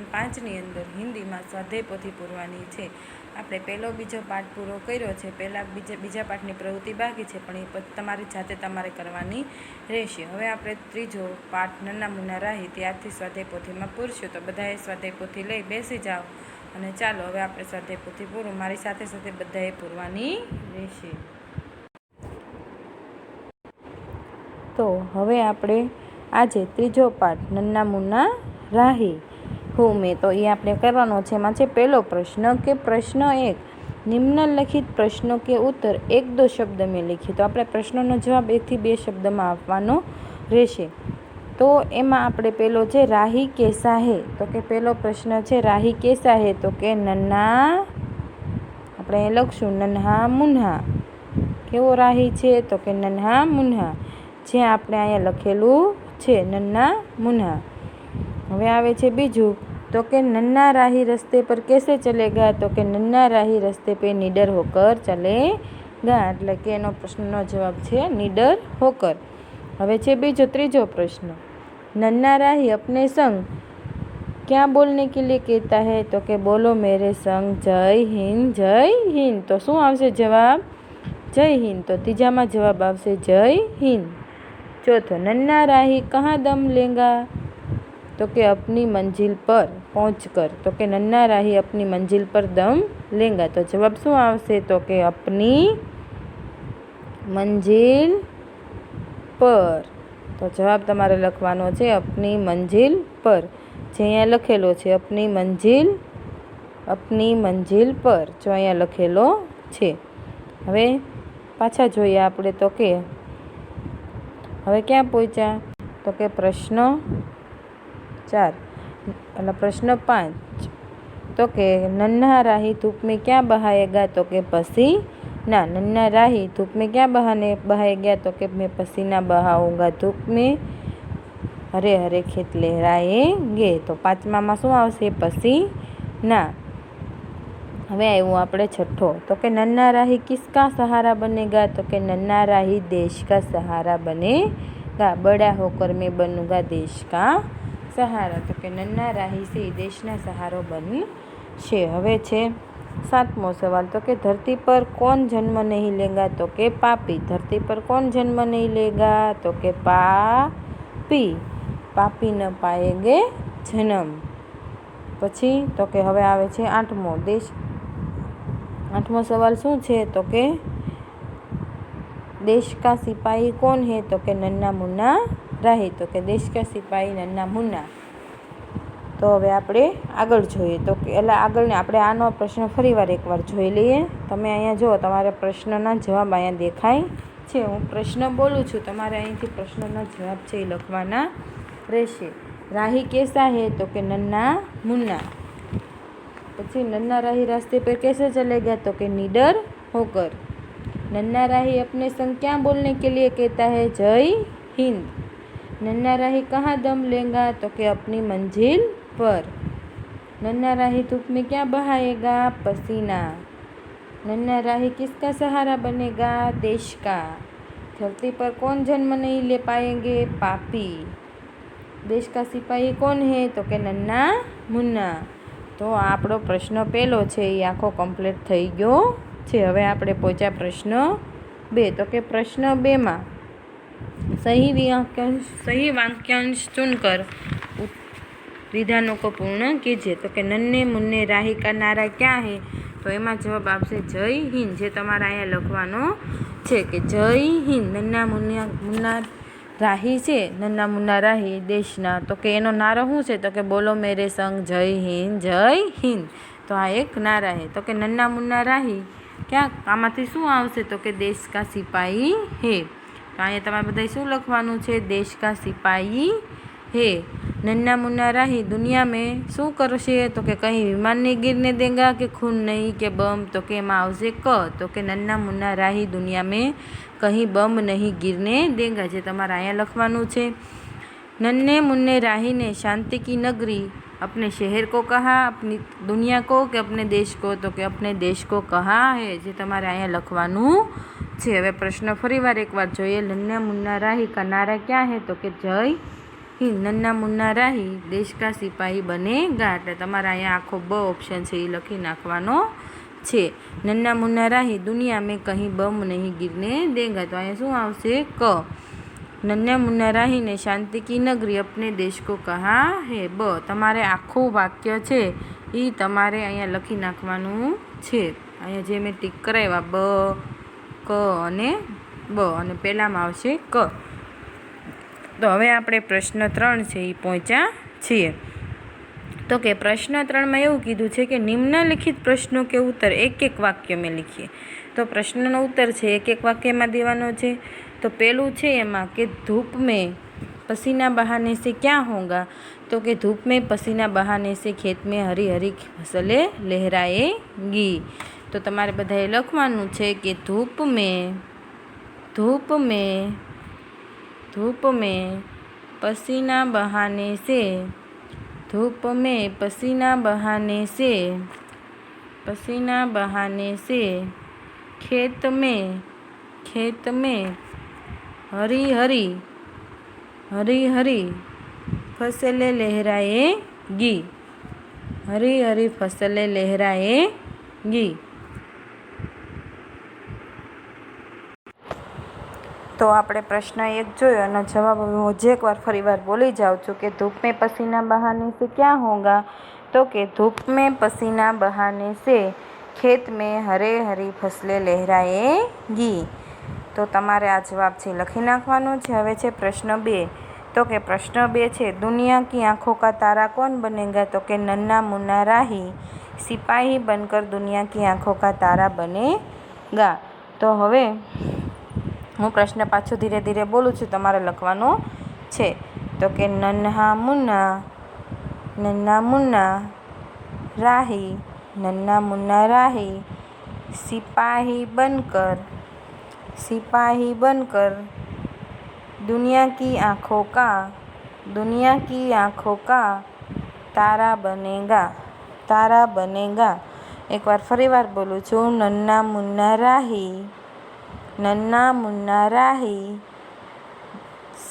ધોરણ 5ની અંદર હિન્દીમાં સ્વાધ્યાય પોથી પૂરવાની છે. આપણે પહેલો બીજો પાઠ પૂરો કર્યો છે. પહેલાં બીજા પાઠની પ્રવૃત્તિ બાકી છે, પણ એ તમારી જાતે તમારે કરવાની રહેશે. હવે આપણે ત્રીજો પાઠ નન્ના મુન્ના રાહી ત્યારથી સ્વાધ્યાય પોથીમાં પૂરશું. તો બધાએ સ્વાધ્યાય પોથી લઈ બેસી જાઓ અને ચાલો હવે આપણે સ્વાધ્યાય પોથી પૂરું. મારી સાથે સાથે બધાએ પૂરવાની રહેશે. તો હવે આપણે આજે ત્રીજો પાઠ નન્ના મુન્ના રાહી હું મેં તો એ આપણે કરવાનો છે. એમાં છે પહેલો પ્રશ્ન કે પ્રશ્ન 1, નિમ્નલિખિત પ્રશ્નો કે ઉત્તર 1-2 શબ્દ મેં लिखी. તો આપણે પ્રશ્નોનો જવાબ 1 થી 2 શબ્દમાં આપવાનો રહેશે. તો એમાં આપણે પહેલો છે રાહી કેસા હે. તો કે પહેલો પ્રશ્ન છે રાહી કેસા હે. તો કે નન્ના, આપણે અહીં લખશું નન્હા મુન્હા. કેવો રાહી છે? તો કે નન્હા મુન્હા. જે આપણે અહીંયા લખેલું છે નન્ના મુન્હા. હવે આવે છે બીજું, તો કે नन्ना राही रस्ते पर कैसे चलेगा. तो કે नन्ना राही रस्ते पे निडर होकर चलेगा. એટલે કે એનો પ્રશ્નનો જવાબ છે निडर होकर. હવે છે બીજો ત્રીજો પ્રશ્ન, नन्ना राही अपने संग क्या बोलने के लिए कहता है. तो કે બોલો मेरे संग जय हिंद जय हिंद. તો શું આવશે જવાબ? જય હિન્દ. તો ત્રીજામાં જવાબ આવશે જય હિન્દ. ચોથો, नन्ना राही कहाँ दम लेगा. तो कि अपनी मंजिल पर पहुँच कर. तो कि नन्ना राही अपनी मंजिल पर दम लेगा. तो जवाब શું આવશે? તો કે अपनी मंजिल पर. તો જવાબ તમારે લખવાનો છે अपनी मंजिल पर. જે અહીંયા લખેલો છે अपनी मंजिल पर. જો અહીંયા લખેલો છે. હવે પાછા જોઈએ આપણે. તો કે હવે ક્યાં પહોંચ્યા? તો કે પ્રશ્ન 4 એટલે પ્રશ્ન 5. तो के नन्हा राही धूप में क्या बहाएगा. तो के पसीना. नन्हा राही धूप में क्या बहाएगा. तो के मैं पसीना बहाऊंगा धूप में. हरे हरे खेत लहराएंगे. तो પાંચમામાં શું આવશે? પસીના. હવે આવ્યું આપણે છઠ્ઠો. તો કે नन्हा राही किसका सहारा बनेगा. तो के नन्हा राही देश का सहारा बनेगा. बड़ा होकर मैं बनूंगा देश का सहारा. तो કે नन्हा राही से देशना सहारो बनશે. હવે છે સાતમો સવાલ. તો કે धरती पर कौन जन्म नहीं लेगा. तो કે पापी. धरती पर कौन जन्म नहीं लेगा. तो કે पापी. पापी न पाएंगे जन्म. પછી તો કે હવે આવે છે આઠમો સવાલ શું છે? તો કે देश का सिपाही कौन है. तो કે नन्ना मुन्ना राही. तो કે देश का सिपाही नन्ना मुन्ना. તો હવે આપણે આગળ જોઈએ. તો એટલે આગળને આપણે આનો પ્રશ્ન ફરીવાર એકવાર જોઈ લઈએ. તમે અહીંયા જુઓ, તમારે પ્રશ્નના જવાબ અહીંયા દેખાય છે. હું પ્રશ્ન બોલું છું, તમારે અહીંથી પ્રશ્નના જવાબ છે એ લખવાના રહેશે. राही कैसा है. तो કે नन्ना मुन्ना. પછી नन्ना राही रास्ते पर कैसे चलेगा. तो કે निडर होकर. नन्ना राही अपने संग क्या बोलने के लिए कहता है. जय हिंद. नन्ना राही कहाँ दम लेगा. तो कि अपनी मंजिल पर. नन्ना राही धूप में क्या बहाएगा. पसीना. नन्ना राही किसका सहारा बनेगा. देश का. धरती पर कौन जन्म नहीं ले पाएंगे. पापी. देश का सिपाही कौन है. तो कि नन्ना मुन्ना. તો આપણો પ્રશ્ન પહેલો છે એ આખો કમ્પ્લીટ થઈ ગયો છે. હવે આપણે પહોંચ્યા પ્રશ્ન 2. તો કે પ્રશ્ન 2માં सही वाक्यांश चुनकर विधानों को पूर्ण कीजिए. तो कि नन्हे मुन्ने राही का नारा क्या है. तो એમાં જવાબ આવશે જય હિન્દ. જે તમારે અહીંયા લખવાનો છે કે જય હિન્દ. નન્ના મુન્ના રાહી છે, નન્ના મુન્ના રાહી દેશના. તો કે એનો નારો શું છે? તો કે બોલો મેરે સંગ જય હિન્દ જય હિન્દ. તો આ એક નારા હે. તો કે નન્ના મુન્ના રાહી ક્યાં આમાંથી શું આવશે? તો કે દેશ કા સિપાહી હે. તો અહીંયા તમારે બધા શું લખવાનું છે? દેશ કા સિપાહી હે. नन्ना मुन्ना राही दुनिया में શું કરશે? તો કે કहीं વિમાન નહીં गिरने देगा કે खून नहीं કે बम. તો કે એમાં આવશે ક. તો કે नन्ना मुन्ना राही दुनिया में कहीं बम नहीं गिरने देगा. જે તમારે અહીંયા લખવાનું છે. नन्हे मुन्ने राही ने शांति की नगरी अपने शहर को कहा, अपनी दुनिया को कि अपने देश को. तो कि अपने देश को कहा है. જે તમારે અહીંયા લખવાનું છે. હવે પ્રશ્ન ફરીવાર એકવાર જોઈએ. नन्ना मुन्ना राही का नारा क्या है. तो कि जय नन्ना मुन्ना राही देश का सिपाही बनेगा। એટલે તમારે અહીંયા આખો બ ઓપ્શન છે એ લખી નાખવાનો છે। नन्ना मुन्ना राही दुनिया में कहीं बम नहीं गिरने देगा। तो અહીંયા શું આવશે ક। नन्ना मुन्ना राही ने शांति की नगरी अपने देश को कहा है ब। તમારે આખું વાક્ય છે એ તમારે અહીંયા લખી નાખવાનું છે। અહીંયા જે મેં ટીક કરાવ્યા બ ક અને બ અને પહેલામાં આવશે ક। તો હવે આપણે પ્રશ્ન 3 છે એ પહોંચ્યા છીએ। तो कि प्रश्न 3 में એવું કીધું છે કે નિમ્નલિખિત પ્રશ્નો के उत्तर एक एक वाक्य में लिखिए। तो प्रश्नનો उत्तर છે એક એક વાક્યમાં દેવાનો છે। तो પહેલું છે એમાં કે धूप में पसीना बहाने से क्या होगा। तो कि धूप में पसीना बहाने से खेत में हरी हरी फसलें लहराएगी। तो તમારે બધાએ લખવાનું છે કે धूप में पसीना बहाने से धूप में पसीना बहाने से खेत में हरी हरी फसलें लहराएगी। हरी हरी फसलें लहराएगी। तो આપણે પ્રશ્ન 1 જોયો અને જવાબ હું એક વાર ફરીવાર બોલી જાઉં છું કે धूप में पसीना बहाने से क्या होगा। तो कि धूप में पसीना बहाने से खेत में हरे हरी फसलें लहराएगी। तो તમારે આ જવાબ છે લખી નાખવાનો છે। હવે છે પ્રશ્ન 2। तो कि प्रश्न 2 છે दुनिया की आंखों का तारा कौन बनेगा। तो कि नन्ना मुन्ना राही सिपाही बनकर दुनिया की आंखों का तारा बनेगा। तो હવે હું પ્રશ્ન પાછો ધીરે ધીરે બોલું છું, તમારે લખવાનો છે। તો કે નન્હા मुन्ना राही सिपाही बनकर दुनिया की आंखों का तारा बनेगा। एक बार फरी बार बोलूँ छूँ। नन्ना मुन्ना राही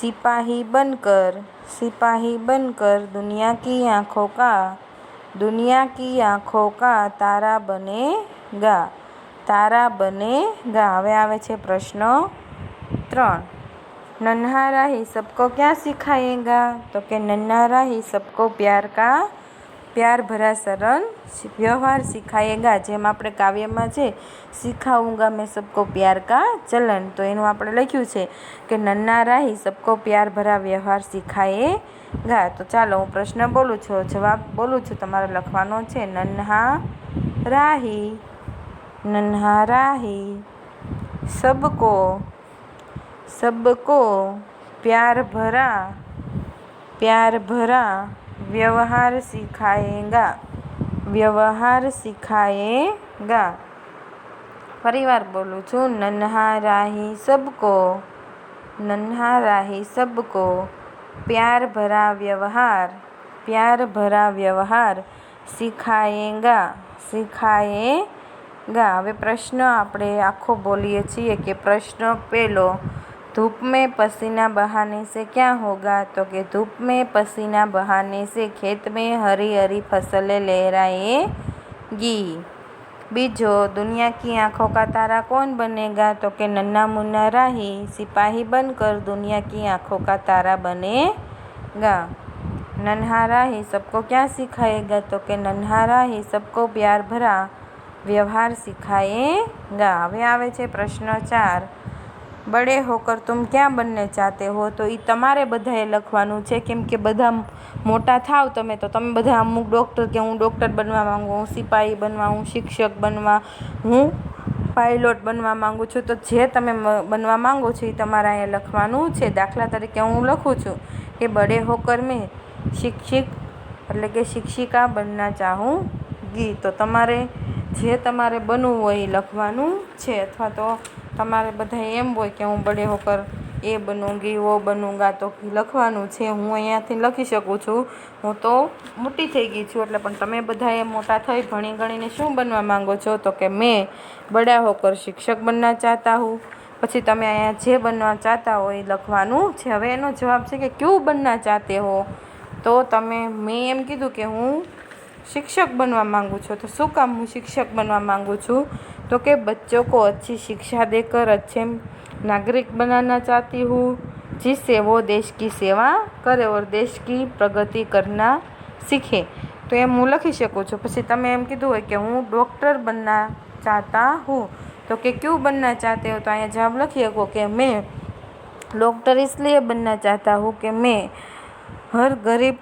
सिपाही बनकर दुनिया की आंखों का तारा बनेगा। હવે આવે છે પ્રશ્ન 3। नन्हा राही सबको क्या सिखाएगा। तो कि नन्हा राही सबको प्यार भरा सरल व्यवहार सिखाएगा। જેમ આપણે કાવ્યમાં છે सिखाऊंगा मैं सबको प्यार का चलन। तो એનું આપણે લખ્યું છે કે नन्हा राही सबको प्यार भरा व्यवहार सिखाएगा। तो ચાલો હું પ્રશ્ન બોલું છું, જવાબ બોલું છું, તમારે લખવાનો છે। नन्हा राही सबको प्यार भरा व्यवहार सिखाएगा। फरी बार बोलूँ छूँ। नन्हा राही सबको प्यार भरा व्यवहार सिखाएगा। હવે પ્રશ્ન આપણે આખો બોલીએ છીએ કે પ્રશ્ન પહેલો धूप में पसीना बहाने से क्या होगा। तो कि धूप में पसीना बहाने से खेत में हरी हरी फसलें लहराएगी। बीजो दुनिया की आंखों का तारा कौन बनेगा। तो कि नन्ना मुन्ना राही सिपाही बनकर दुनिया की आंखों का तारा बनेगा। नन्हा राही सबको क्या सिखाएगा। तो कि नन्हा राही सबको प्यार भरा व्यवहार सिखाएगा। હવે આવે છે પ્રશ્ન 4। बड़े होकर तुम क्या बनने चाहते हो। तो એ તમારે બધાએ લખવાનું છે, કેમ કે બધા મોટા થાવ તમે તો તમે બધા અમુક ડૉક્ટર કે હું ડૉક્ટર બનવા માંગુ, હું સિપાહી બનવા, હું શિક્ષક બનવા, હું પાયલોટ બનવા માંગુ છું। તો જે તમે બનવા માંગો છો એ તમારે અહીંયા લખવાનું છે। દાખલા તરીકે હું લખું છું કે बड़े होकर मैं शिक्षक એટલે કે શિક્ષિકા बनना चाहूँगी। તો તમારે જે તમારે બનવું હોય એ લખવાનું છે। અથવા તો તમારે બધા એમ હોય કે હું बड़े होकर એ બનूंगी वो बनूंगा તો લખવાનું છે। હું અહીંયાથી લખી શકું છું, હું તો મોટી થઈ ગઈ છું એટલે, પણ તમે બધાએ મોટા થઈ ભણી ગણીને શું બનવા માંગો છો। તો કે मैं बड़ा होकर शिक्षक बनना चाहता हूँ, પછી તમે અહીંયા જે બનવા ચાહતા હો એ લખવાનું છે। હવે એનો જવાબ છે કે ક્યું બનના ચાહતે હો, તો તમે મેં એમ કીધું કે હું शिक्षक बनवा मांगू छूँ। तो शू काम हूँ शिक्षक बनवा मांगू छूँ, तो कि बच्चों को अच्छी शिक्षा देकर अच्छे नागरिक बनाना चाहती हूँ, जिससे वो देश की सेवा करे और देश की प्रगति करना सीखे। तो एम हूँ लखी शकूँ छूँ। पछी तमे एम कीधुं होय कि हूँ डॉक्टर बनना चाहता हूँ, तो कि क्यों बनना चाहते हो, तो अहींया जवाब लखी शको कि मैं डॉक्टर इसलिए बनना चाहता हूँ कि मैं हर गरीब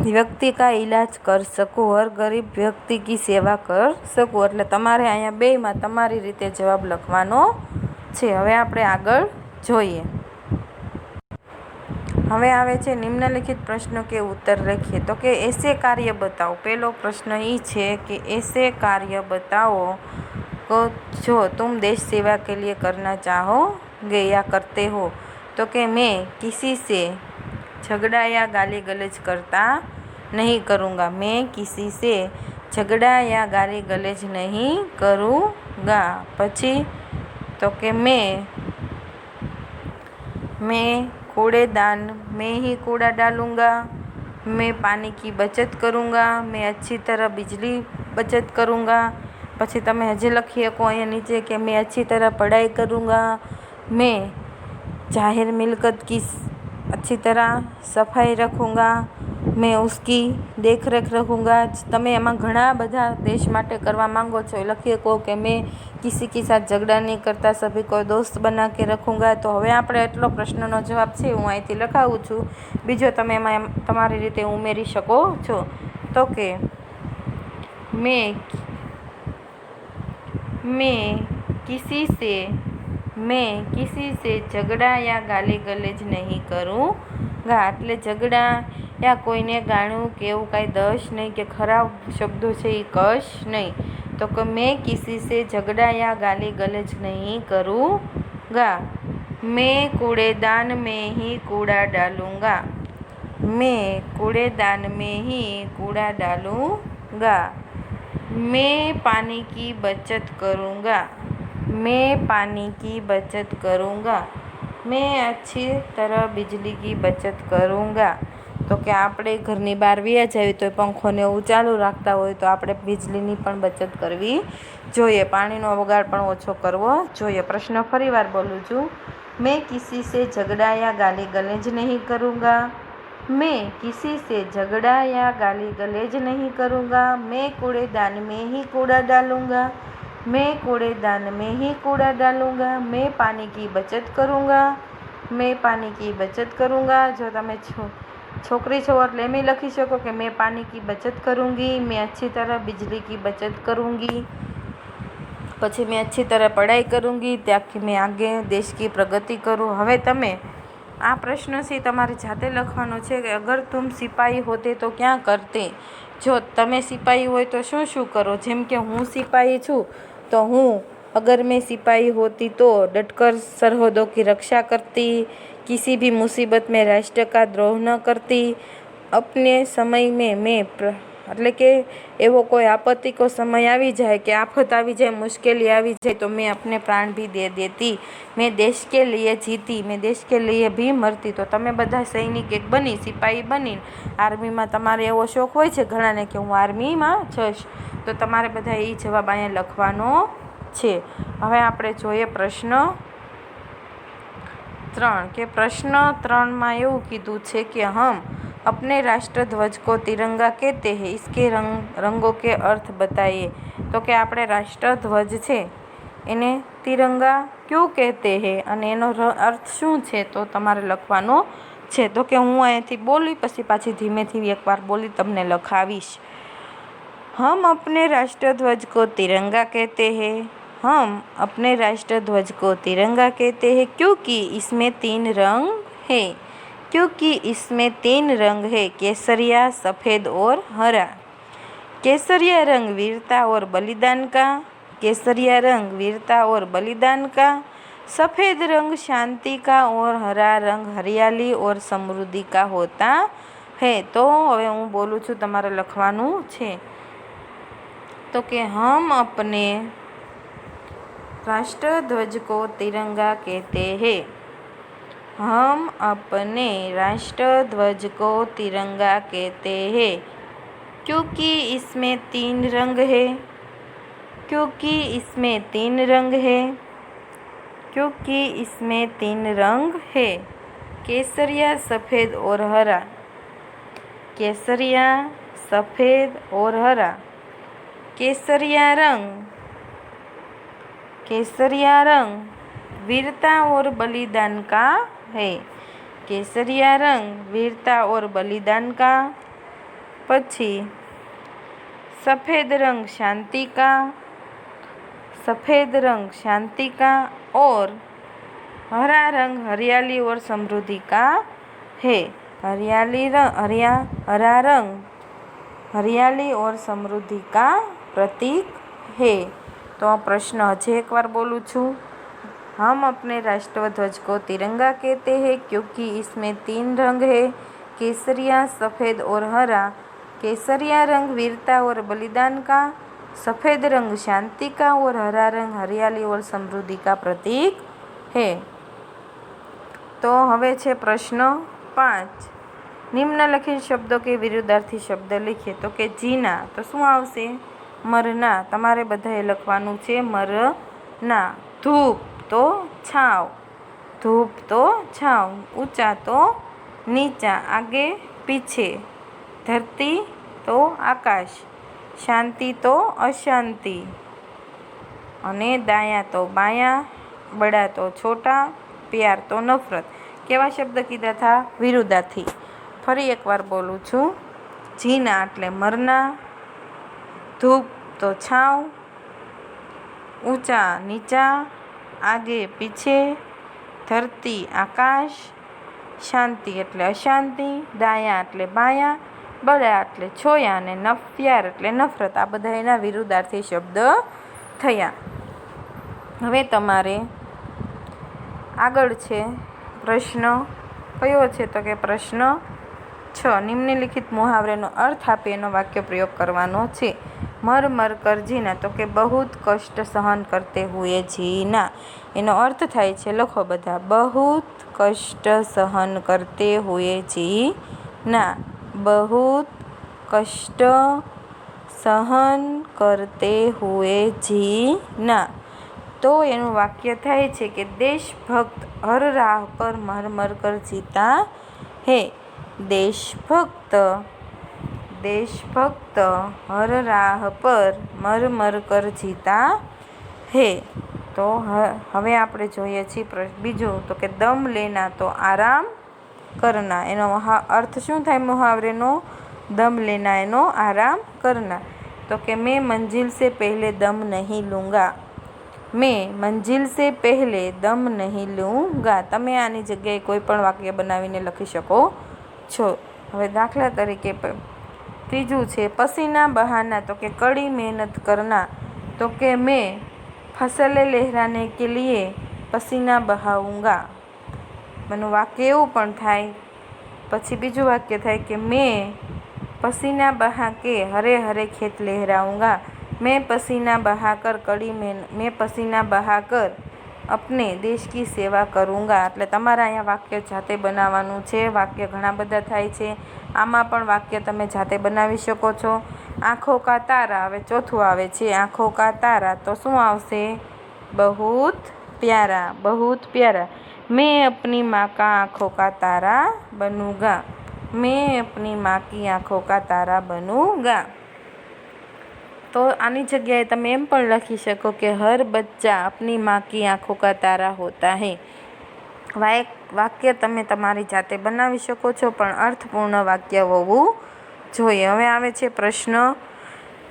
व्यक्ति का इलाज कर सकूँ, हर गरीब व्यक्ति की सेवा कर सकूँ। એટલે તમારે અહીંયા બેયમાં તમારી રીતે જવાબ લખવાનો છે। હવે આપણે આગળ જોઈએ। હવે આવે છે નિમ્નલિખિત પ્રશ્નો के उत्तर લખીએ। तो કે ऐसे कार्य बताओ। પહેલો પ્રશ્ન એ છે કે ऐसे कार्य बताओ को जो तुम देश सेवा के लिए करना चाहोगे या करते हो। तो कि मैं किसी से झगड़ा या गाली गलौज करता नहीं करूँगा, मैं किसी से झगड़ा या गाली गलौज नहीं करूँगा। पछी तो कि मैं कूड़ेदान में ही कूड़ा डालूँगा, मैं पानी की बचत करूँगा, मैं अच्छी तरह बिजली बचत करूँगा। पछी तमे हजे लखी शको अहींया नीचे कि मैं अच्छी तरह पढ़ाई करूँगा, मैं जाहिर मिलकत की अच्छी तरह सफाई रखूँगा, मैं उसकी देख रेख रखूँगा। तमे एमां घणा बधा देश माटे करवा मांगो छो, लखी शको कि मैं किसी के साथ झगड़ा नहीं करता, सभी को दोस्त बना के रखूँगा। तो हवे आपणे एटलो प्रश्ननो जवाब छे हूँ અહીંથી લખાવું છું। બીજો તમે એમાં તમારી રીતે ઉમેરી શકો છો। તો કે मैं किसी से झगड़ा या गाली गलौज नहीं करूँगा। એટલે ઝઘડા યા કોઈને ગાળું કે એવું કાંઈ દશ નહીં કે ખરાબ શબ્દો છે એ કશ નહીં। તો કે मैं किसी से झगड़ा या गाली गलौज नहीं करूँगा, मैं कूड़ेदान में ही कूड़ा डालूँगा, मैं कूड़ेदान में ही कूड़ा डालूँगा, मैं पानी की बचत करूँगा, मैं पानी की बचत करूँगा, मैं अच्छी तरह बिजली की बचत करूँगा। तो कि આપણે ઘરની બહાર વ્યા જાવી તો પંખોને એવું ચાલુ રાખતા હોય તો આપણે વીજળીની પણ બચત કરવી જોઈએ, પાણીનો બગાડ પણ ઓછો કરવો જોઈએ। પ્રશ્ન ફરીવાર બોલું છું। मैं किसी से झगड़ा या गाली गलौज नहीं करूँगा, मैं किसी से झगड़ा या गाली गलौज नहीं करूँगा, मैं कूड़ेदान में ही कूड़ा डालूँगा, मैं कूड़ेदान में ही कूड़ा डालूँगा, मैं पानी की बचत करूँगा, मैं पानी की बचत करूँगा। जो तमे छोकरी छो એટલે એમ લખી શકો કે मैं पानी की बचत करूँगी, मैं अच्छी तरह बिजली की बचत करूँगी, પછી मैं अच्छी तरह पढ़ाई करूँगी ताकि मैं आगे देश की प्रगति करूँ। હવે તમે આ પ્રશ્ન છે તમારે જાતે લખવાનો છે કે અગર तुम सिपाही होते तो क्या करते। જો તમે સિપાહી હોય તો શું શું કરો। જેમ કે હું સિપાહી છું तो हूँ अगर मैं सिपाही होती तो डटकर सरहदों की रक्षा करती, किसी भी मुसीबत में राष्ट्र का द्रोह न करती, अपने समय में मैं એટલે કે એવો કોઈ આપત્તિકો સમય આવી જાય કે આફત આવી જાય, મુશ્કેલી આવી જાય તો मैं अपने प्राण भी दे देती, मैं देश के लिए जीती, मैं देश के लिए भी मरती। तो તમે બધા સૈનિક એક બની સિપાહી બની આર્મીમાં તમારે એવો શોખ હોય છે ઘણાને કે હું આર્મીમાં જઈશ, તો તમારે બધા એ જવાબ અહીંયા લખવાનો છે। હવે આપણે જોઈએ પ્રશ્ન 3 કે પ્રશ્ન 3માં એવું કીધું છે કે हम अपने राष्ट्रध्वज को तिरंगा कहते हैं, इसके रंगों के अर्थ बताइए। तो कि આપણે રાષ્ટ્રધ્વજ છે એને તિરંગા ક્યું કહેતે હે અને એનો અર્થ શું છે તો તમારે લખવાનો છે। તો કે હું અહીંથી બોલી પછી પાછી ધીમેથી એકવાર બોલી તમને લખાવીશ। हम अपने राष्ट्रध्वज को तिरंगा कहते हैं, हम अपने राष्ट्रध्वज को तिरंगा कहते हैं क्योंकि इसमें 3 रंग है, क्योंकि इसमें 3 रंग है, केसरिया, सफ़ेद और हरा। केसरिया रंग वीरता और बलिदान का, केसरिया रंग वीरता और बलिदान का, सफ़ेद रंग शांति का और हरा रंग हरियाली और समृद्धि का होता है। तो હવે હું બોલું છું તમારે લખવાનું છે। तो कि हम अपने राष्ट्रध्वज को तिरंगा कहते हैं। हम अपने राष्ट्रध्वज को तिरंगा कहते हैं क्योंकि इसमें 3 रंग है। क्योंकि इसमें 3 रंग है। क्योंकि इसमें 3 रंग है। केसरिया, सफ़ेद और हरा। केसरिया, सफ़ेद और हरा। केसरिया रंग वीरता और बलिदान का है। केसरिया रंग वीरता और बलिदान का। पछी सफ़ेद रंग शांति का। सफ़ेद रंग शांति का और हरा रंग हरियाली और समृद्धि का है। हरा रंग हरियाली और समृद्धि का प्रतीक है। तो आ प्रश्न हजे एक बार बोलूँ छूँ। हम अपने राष्ट्रध्वज को तिरंगा कहते हैं क्योंकि इसमें 3 रंग है। केसरिया, सफ़ेद और हरा। केसरिया रंग वीरता और बलिदान का। सफ़ेद रंग शांति का और हरा रंग हरियाली और समृद्धि का प्रतीक है। तो हवे छे प्रश्न 5। निम्नलिखित शब्दों के विरुद्धार्थी शब्द लिखिए। तो के जीना तो शुं आवशे? मरना। तमारे बधाए लखवानुं छे मरना। धूप तो छाव। धूप तो छाव। ऊंचा तो नीचा, आगे पीछे। धरती तो आकाश। शांति तो अशांति। अने दाया तो बाया। बड़ा तो छोटा। प्यार तो नफरत। केवा शब्द कीधा था? विरुद्धार्थी। फरी एक बार बोलूँ छूँ। जीना एटले मरना। धूप तो छाव। ऊंचा नीचा, आगे पीछे। धरती आकाश। शांति एटले अशांति। दाया एटले बाया। बड़ा एटले छोया ने प्यार एटले नफरत। आ बधा एना विरुद्धार्थी शब्द थया। हवे तमारे आगळ छे प्रश्न कयो छे? तो के प्रश्न 6। निम्नलिखित मुहावरेनो अर्थ आपी एनो वाक्य प्रयोग करवानो छे। मर मर कर जीना तो के बहुत कष्ट सहन करते हुए जीना। एनो अर्थ थाय छे, लखो बधा, बहुत कष्ट सहन करते हुए जीना। बहुत कष्ट सहन करते हुए जीना। तो एनु वाक्य थाय छे कि देशभक्त हर राह पर मर मर कर जीता है। देशभक्त हर राह पर मर मर कर जीता है। तो हवे आपणे जोईए छीए बीजो तो के दम लेना तो आराम करना। एनो अर्थ शुं थाय मुहावरेनो? दम लेना एनो आराम करना। तो के मैं मंजिल से पहले दम नहीं लूँगा। मैं मंजिल से पहले दम नहीं लूँगा। तमे आनी जग्याए कोई पण वाक्य बनावीने लखी शको छो। हवे दाखला तरीके तीजू छे पसीना बहाना तो के कड़ी मेहनत करना। तो के मैं फसलें लहराने के लिए पसीना बहाऊंगा। मनु वाक्य एवुं पण थाय। पछी बीजું वाक्य थाय कि मैं पसीना बहा के हरे हरे खेत लहराऊंगा। मैं पसीना बहाकर मैं पसीना बहाकर अपने देश की सेवा करूँगा। એટલે તમારે અહીંયા વાક્ય જાતે બનાવવાનું છે। વાક્ય ઘણા બધા થાય છે। આમાં પણ વાક્ય તમે જાતે બનાવી શકો છો। આંખો કા તારા, હવે ચોથું આવે છે આંખો કા તારા, તો શું આવશે? बहुत प्यारा। बहुत प्यारा। मैं अपनी माँ का आँखों का तारा बनूँगा। मैं अपनी माँ की आँखों का तारा बनूँगा। तो आनी जगह तमे एम पण लखी शको कि हर बच्चा अपनी माँ की आँखों का तारा होता है। वाक्य तमे तमारी जाते बनावी शको छो, पण अर्थपूर्ण वाक्य होवुं जोईए। हवे आवे छे प्रश्न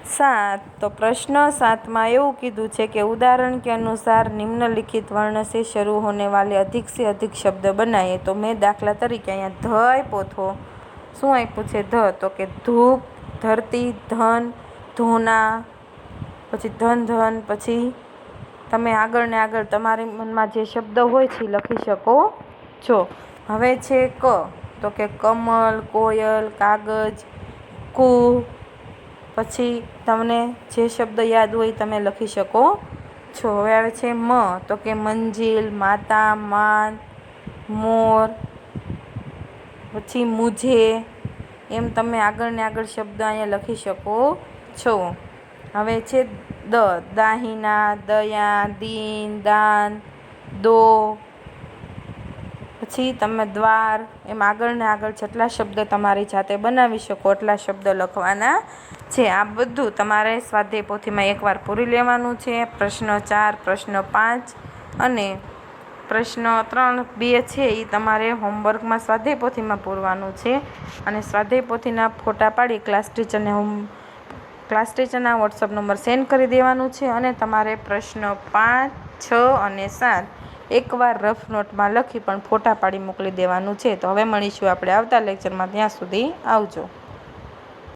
7। तो प्रश्न 7 में एवुं कीधुं छे कि उदाहरण के अनुसार निम्नलिखित वर्ण से शुरू होने वाले अधिक से अधिक शब्द बनाए। तो मैं दाखला तरीके अहींया ध आप्यो थो। शुं आप्युं छे? ध। तो के धूप, धरती, धन, धोना, पछी धन धन, पछी तमे आगळ ने आगळ तमारी मनमा जे शब्द होय छे लखी शको छो। हवे छे क। तो के कमल, कोयल, कागज, कूह, पछी तमने जे शब्द याद होय तमे लखी शको છો. હવે આવે છે મ, તો કે મંજિલ, માતા, માન, મોર, પછી મુझे, એમ તમે આગળ ને આગળ શબ્દ અહીંયા લખી શકો છો. હવે છે દ, દાહિના, દયા, દીન, દાન, દો, પછી તમે દ્વાર, એમ આગળ ને આગળ જેટલા શબ્દ તમારી જાતે બનાવી શકો એટલા શબ્દ લખવાના છે. આ બધું તમારે સ્વાધ્યાય પોથીમાં એકવાર પૂરી લેવાનું છે. પ્રશ્ન 4, પ્રશ્ન 5 અને પ્રશ્ન 3, 2 છે એ તમારે હોમવર્કમાં સ્વાધ્યાય પોથીમાં પૂરવાનું છે. અને સ્વાધ્યાય પોથીના ફોટા પાડી ક્લાસ ટીચરના વોટ્સઅપ નંબર સેન્ડ કરી દેવાનું છે. અને તમારે પ્રશ્ન 5, 6 અને 7 એકવાર રફ નોટમાં લખી પણ ફોટા પાડી મોકલી દેવાનું છે. તો હવે મળીશું આપણે આવતા લેક્ચરમાં. ત્યાં સુધી આવજો.